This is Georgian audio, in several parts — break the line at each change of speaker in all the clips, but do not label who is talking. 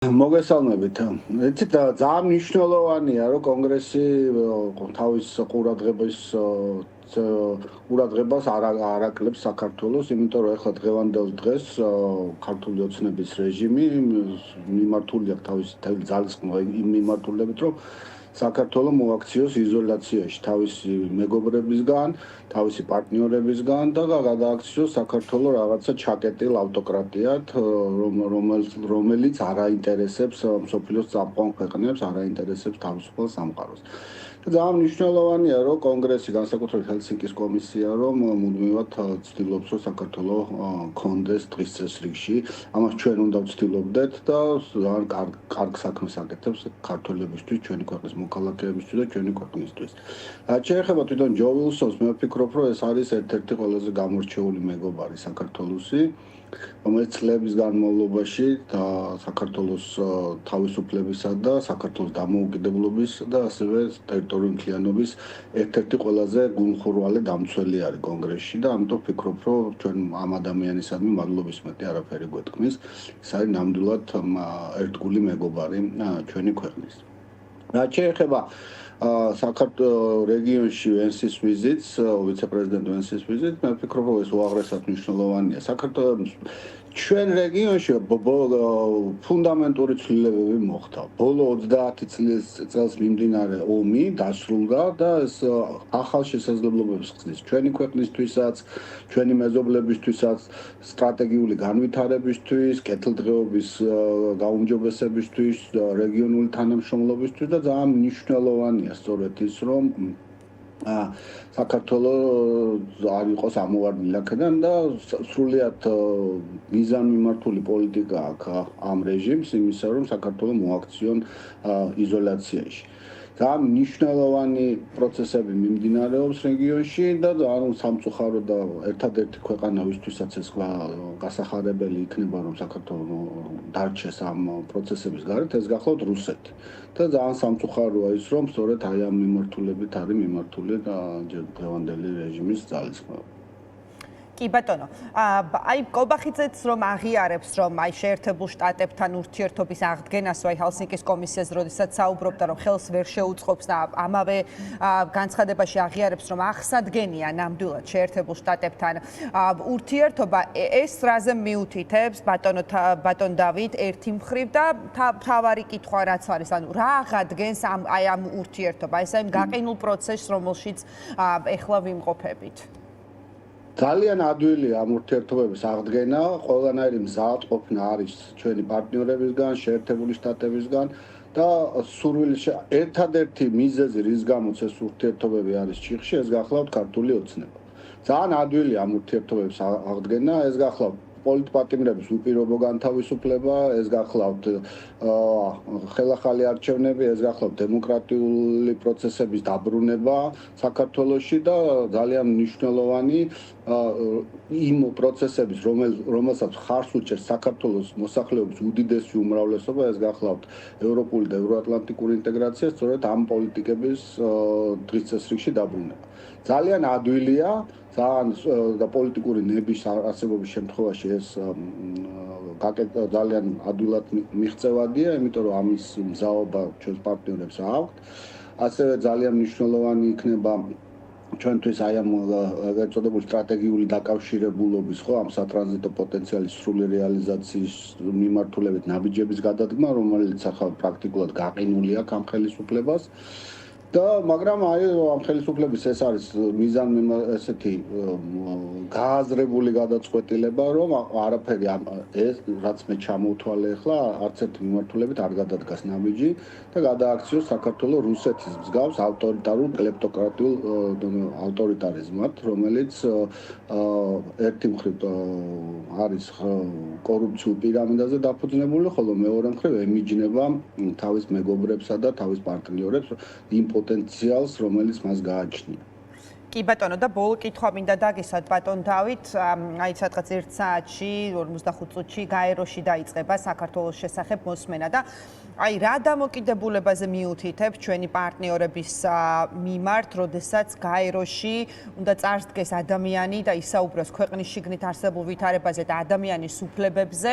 მოგესალმებით. იცით, ძალიან მნიშვნელოვანია, რომ კონგრესი თავის ყურადღებას არ აკლებს საქართველოს, იმიტომ რომ ახლა დღევანდელ დღეს ქართული ოცნების რეჟიმი მიმართულია თავის ძალისხმევა იმ მიმართულებით, რომ საქართველოს მოაქციოს izolაციაში თავისი მეგობრებისგან, თავისი პარტნიორებისგან და გადააქციოს საქართველოს რაღაცა ჩაკეტილ ავტოკრატიად, რომელიც არ აინტერესებს მსოფლიოს წამყვან ქვეყნებს, არ აინტერესებს თავისუფალ სამყაროს. ძალიან მნიშვნელოვანია, რომ კონგრესი, განსაკუთრებით ჰელსინკის კომისია, რომ მუდმივად ცდილობს, რომ საქართველოს კონდეს დღის წესრიგში. ამას ჩვენ უნდა ვცდილობდეთ და ძალიან კარგ საქმეს აკეთებს ქართველებისთვის, ჩვენი ქვეყნის მოქალაქეებისთვის და ჩვენი ქვეყნისთვის. რაც შეეხება თვითონ ჯო ვილსონს, მე ვფიქრობ, რომ ეს არის ერთ-ერთი ყველაზე გამორჩეული მეგობარი საქართველოსი, რომელიც წლების განმავლობაში და საქართველოს თავისუფლებისა და საქართველოს დამოუკიდებლობის და ასევე ტერიტორიული მთლიანობის ერთ-ერთი ყველაზე გულმხურვალი დამცველი არის კონგრესში და ამიტომ ვფიქრობ, რომ ჩვენ ამ ადამიანისადმი მადლობის მეტი არაფერი გვეთქმის. ეს არის ნამდვილად ერთგული მეგობარი ჩვენი ქვეყნის. რაც შეეხება საქართველოს რეგიონში ვენსის ვიზიტს, ვიცე-პრეზიდენტ ვენსის ვიზიტს, მე ვფიქრობ, რომ ეს უაღრესად მნიშვნელოვანია. საქართველოს ჩვენ რეგიონში ფუნდამენტური ცვლილებები მოხდა. ბოლო 30 წელს მიმდინარე ომი დასრულდა და ეს ახალ შესაძლებლობებს ხსნის ჩვენი ქვეყნისთვისაც, ჩვენი მეზობლებისთვისაც, სტრატეგიული განვითარებისთვის, კეთილდღეობის გაუმჯობესებისთვის, რეგიონული თანამშრომლობისთვის და ძალიან მნიშვნელოვანია სწორედ ის, რომ საქართველოს არ იყოს ამოვარდნილი აქედან და სრულიად მიზანმიმართული პოლიტიკა აქვს ამ რეჟიმს იმისა, რომ საქართველოს მოაქციონ იზოლაციაში. ძალიან მნიშვნელოვანი პროცესები მიმდინარეობს რეგიონში და ძალიან სამწუხარო და ერთადერთი ქვეყანა ვისთვისაც ეს გასახარებელი იქნება, რომ საქართველოს დარჩეს ამ პროცესების გარეთ, ეს გახლავთ რუსეთი. და ძალიან სამწუხაროა ის, რომ სწორედ აი ამ მიმართულებით არის მიმართული დღევანდელი რეჟიმის ძალისხმევა.
კი ბატონო, აი კობახიძეც რომ აღიარებს, რომ აი შეერთებულ შტატებთან ურთიერთობის აღდგენას, აი ჰელსინკის კომისიას როდესაც საუბრობდა, რომ ხელს ვერ შეუწყობს და ამავე განცხადებაში აღიარებს, რომ აღსადგენია ნამდვილად შეერთებულ შტატებთან ურთიერთობა, ეს რაზე მიუთითებს ბატონ დავით ერთი მხრივ და თავარი კითხვა რაც არის, ანუ რა აღადგენს აი ამ ურთიერთობა, ეს აი გაყინულ პროცესს, რომელშიც ეხლა ვიმყოფებით.
ძალიან ადვილია ამ ურთიერთობების აღდგენა, ყველანაირი მზადყოფნა არის ჩვენი პარტნიორებისგან, შეერთებული შტატებისგან და ერთადერთი მიზეზი, რის გამოც ეს ურთიერთობები არის ჩიხში, ეს გახლავთ ქართული ოცნება. ძალიან ადვილია ამ ურთიერთობების აღდგენა, ეს გახლავთ პოლიტპატიმრების უპირობო განთავისუფლება, ეს გახლავთ ხელახალი არჩევნები, ეს გახლავთ დემოკრატიული პროცესების დაბრუნება საქართველოში და ძალიან მნიშვნელოვანი იმ პროცესების, რომელსაც ხარს უჭერს საქართველოს მოსახლეობის უდიდესი უმრავლესობა, ეს გახლავთ ევროპული და ევროატლანტიკური ინტეგრაცია, სწორედ ამ პოლიტიკების დღის წესრიგში დაბრუნება. ძალიან ადვილია და პოლიტიკური ნების არსებობის შემთხვევაში ეს ძალიან ადვილად მიღწევადია, იმიტომ რომ ამის მზაობა ჩვენს პარტნიორებს აქვთ. ასევე ძალიან მნიშვნელოვანი იქნება ჩვენთვის აი ამ ეწოდებული სტრატეგიული დაკავშირებულობის, ამ სატრანზიტო პოტენციალის სრული რეალიზაციის მიმართულებით ნაბიჯების გადადგმა, რომელიც ახლა პრაქტიკულად გაყინული აქვს ამ ხელისუფლებას. მაგრამ აი ამ ხელისუფლების ეს არის ესეთი გააზრებული გადაწყვეტილება, რომ არაფერი ეს რაც მე ჩამოვთვალე ახლა არც ერთი მიმართულებით არ გადადგას ნაბიჯი და გადააქციოს საქართველოს რუსეთის მსგავს ავტორიტარულ კლეპტოკრატიულ ავტორიტარიზმად, რომელიც ერთი მხრივ არის კორუფციულ პირამიდაზე დაფუძნებული, ხოლო მეორე მხრივ ემიჯნება თავის მეგობრებსა და თავის პარტნიორებს იმ პოტენციალს, რომელიც მას გააჩნია.
კი ბატონო და ბოლო კითხვა მინდა დაგისვათ ბატონ დავით, აი სადღაც 1 საათში 45 წუთში გაეროში დაიწყება საქართველოს შესახებ მოსმენა და აი რა დამოკიდებულებაზე მიუთითებ ჩვენი პარტნიორების მიმართ, როდესაც გაეროში უნდა წარსდგეს ადამიანი და ისაუბროს ქვეყნის შიგნით არსებულ ვითარებაზე და ადამიანის უფლებებზე,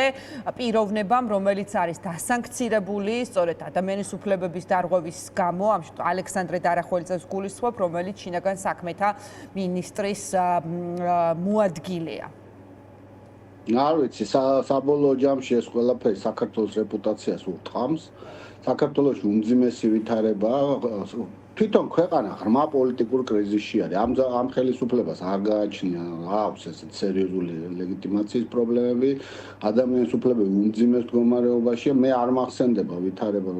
პიროვნებამ, რომელიც არის დასანქცირებული, სწორედ ადამიანის უფლებების დარღვევის გამო, ამ შემთხვევაში ალექსანდრე დარახველიძეს გულისხმობ, რომელიც შინაგან საქმეთა მინისტრის მოადგილეა.
არ ვიცი, საბოლოო ჯამში ეს ყველაფერი საქართველოს რეპუტაციას ურტყამს. საქართველოში უმძიმესი ვითარებაა, თვითონ ქვეყანა ღრმა პოლიტიკურ კრიზისში არის. ამ ხელისუფლებას არ გააჩნია, აქვს ესეთ სერიოზული ლეგიტიმაციის პრობლემები, ადამიანის უფლებები უმძიმეს მდგომარეობაშია. მე არ მახსენდება ვითარება,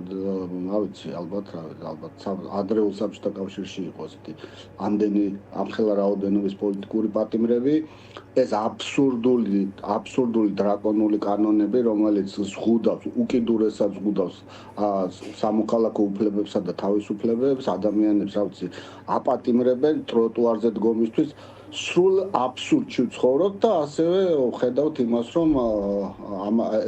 რა ვიცი, ალბათ ადრეულ საბჭოთა კავშირში იყო ესეთი ამდენი ამხელა რაოდენობის პოლიტიკური პატიმრები. ეს აბსურდული დრაკონული კანონები, რომელიც ზღუდავს, უკიდურესად ზღუდავს სამოქალაქო უფლებებსა და თავისუფლებებს, ადამიანებს, რა ვიცი, აპატიმრებენ ტროტუარზე დგომისთვის, სრულ აბსურდში ვცხოვრობთ და ასევე ხედავთ იმას, რომ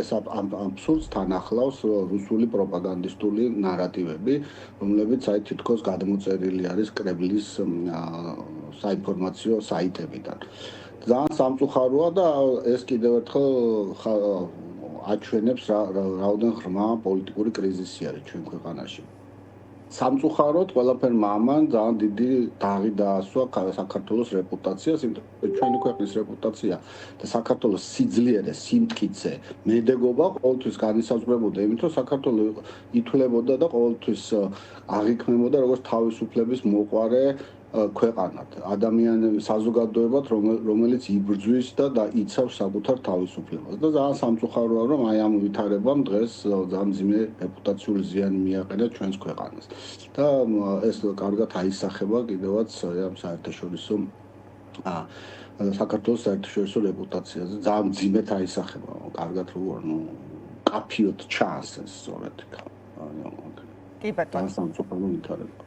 ეს აბსურდს თან ახლავს რუსული პროპაგანდისტული ნარატივები, რომლებიც აი თითქოს გადმოწერილი არის კრემლის საინფორმაციო საიტებიდან. ძალიან სამწუხაროა და ეს კიდევ ერთხელ აჩვენებს რაოდენ ღრმა პოლიტიკური კრიზისი არის ჩვენ ქვეყანაში. სამწუხაროდ ყველაფერმა ამან ძალიან დიდი დაღი დაასვა საქართველოს რეპუტაციას, იმიტომ რომ ჩვენი ქვეყნის რეპუტაცია და საქართველოს სიძლიერე, სიმტკიცე, მედეგობა ყოველთვის განისაზღვრებოდა იმით, რომ საქართველო ითვლებოდა და ყოველთვის აღიქმებოდა როგორც თავისუფლების მოყვარე ქვეყანად, ადამიანების საზოგადოებად, რომელიც იბრძვის და იცავს საკუთარ თავისუფლებას. და ძალიან სამწუხაროა, რომ აი ამ ვითარებამ დღეს ძალიან მძიმე რეპუტაციული ზიანი მიაყენა ჩვენს ქვეყანას. და ეს კარგად აისახება კიდევაც ამ საერთაშორისო საქართველოს საერთაშორისო რეპუტაციაზე. ძალიან მძიმედ აისახება, კარგად როგორ კაფიოდ ჩანს ეს სწორედ.
კი ბატონო.
ძალიან სამწუხარო ვითარება.